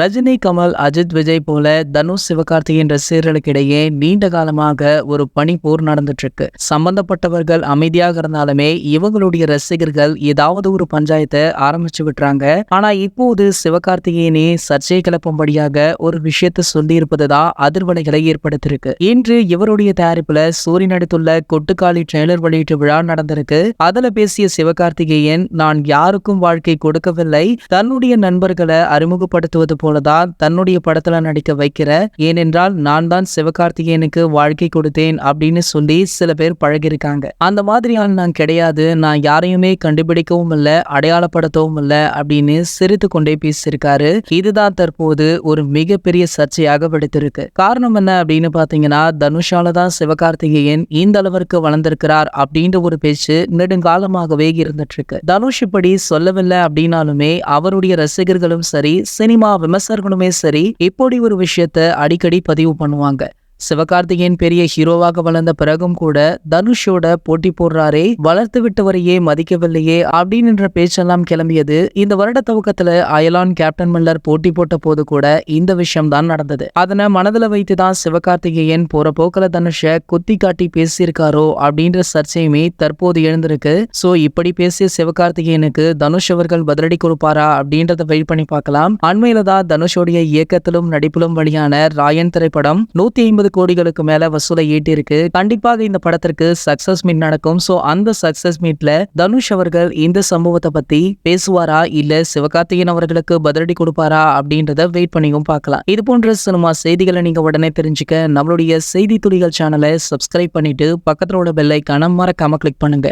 ரஜினி, கமல், அஜித், விஜய் போல தனுஷ், சிவகார்த்திகேயன் ரசிகர்களுக்கு இடையே நீண்ட காலமாக ஒரு பனிப்போர் நடந்துட்டு இருக்கு. சம்பந்தப்பட்டவர்கள் அமைதியாக இருந்தாலுமே இவங்களுடைய ரசிகர்கள் ஏதாவது ஒரு பஞ்சாயத்தை ஆரம்பிச்சு விட்டுறாங்க. ஆனா இப்போது சிவகார்த்திகேயனே சர்ச்சை கிளப்பும்படியாக ஒரு விஷயத்த சொல்லி இருப்பதுதான் அதிர்வலைகளை ஏற்படுத்தியிருக்கு. இன்று இவருடைய தயாரிப்புல சூரி நடித்துள்ள கொட்டுக்காளி ட்ரெய்லர் வெளியீட்டு விழா நடந்திருக்கு. அதுல பேசிய சிவகார்த்திகேயன், நான் யாருக்கும் வாழ்க்கை கொடுக்கவில்லை, தன்னுடைய நண்பர்களை அறிமுகப்படுத்துவது போலதான் தன்னுடைய படத்துல நடிக்க வைக்கிற, ஏனென்றால் நான் தான் சிவகார்த்திகேயனுக்கு வாழ்க்கை கொடுத்தேன் அப்படின்னு சொல்லி சில பேர் பழகிருக்காங்க. அந்த மாதிரியான நான் கிடையாது, நான் யாரையுமே கண்டுபிடிக்கவும் இல்ல, அடையாளப்படுத்தவும் இல்ல அப்படின்னு சிரித்து கொண்டே பேசியிருக்காரு. இதுதான் தற்போது ஒரு மிகப்பெரிய சர்ச்சையாக வெடித்திருக்கு. காரணம் என்ன அப்படின்னு பாத்தீங்கன்னா, தனுஷால தான் சிவகார்த்திகேயன் இந்த அளவிற்கு வளர்ந்திருக்கிறார் அப்படின்ற ஒரு பேச்சு நெடுங்காலமாகவே இருந்துட்டு இருக்கு. தனுஷ் இப்படி சொல்லவில்லை அப்படின்னாலுமே அவருடைய ரசிகர்களும் சரி, சினிமா விமர்சகர்களுமே சரி, இப்படி ஒரு விஷயத்த அடிக்கடி பதிவு பண்ணுவாங்க. சிவகார்த்திகேயன் பெரிய ஹீரோவாக வளர்ந்த பிறகும் கூட தனுஷோட போட்டி போடுறாரே, வளர்த்து விட்டவரையே மதிக்கவில்லையே அப்படின்ற பேச்செல்லாம் கிளம்பியது இந்த வருட துவக்கத்துல அயலான் கேப்டன் மில்லர் போட்டி போட்ட போது கூட இந்த விஷயம் தான் நடந்தது. அதனை மனதில் வைத்துதான் சிவகார்த்திகேயன் போற போக்கில தனுஷ குத்தி காட்டி பேசியிருக்காரோ அப்படின்ற சர்ச்சையுமே தற்போது எழுந்திருக்கு. சோ இப்படி பேசிய சிவகார்த்திகேயனுக்கு தனுஷ் அவர்கள் பதிலடி கொடுப்பாரா அப்படின்றத வெயிட் பண்ணி பார்க்கலாம். அண்மையில தான் தனுஷோடைய இயக்கத்திலும் நடிப்பிலும் வெளியான ராயன் திரைப்படம் 150 கோடிகளுக்கு மேல வசூலை ஈட்டிருக்கு. கண்டிப்பாக இந்த படத்திற்கு சக்சஸ் மீட் நடக்கும். சோ அந்த சக்சஸ் மீட்ல தனுஷ் அவர்கள் இந்த சம்பவத்தை பத்தி பேசுவாரா, இல்ல சிவகார்த்திகேயன் அவர்களுக்கு பதிலடி கொடுப்பாரா அப்படின்றத வெயிட் பண்ணியும் பார்க்கலாம். இது போன்ற சினிமா செய்திகளை நீங்க உடனே தெரிஞ்சுக்க நம்மளுடைய செய்தி துளிகள் சேனலை சப்ஸ்கிரைப் பண்ணிட்டு பக்கத்துல உள்ள பெல் ஐகானை மறக்காம கிளிக் பண்ணுங்க.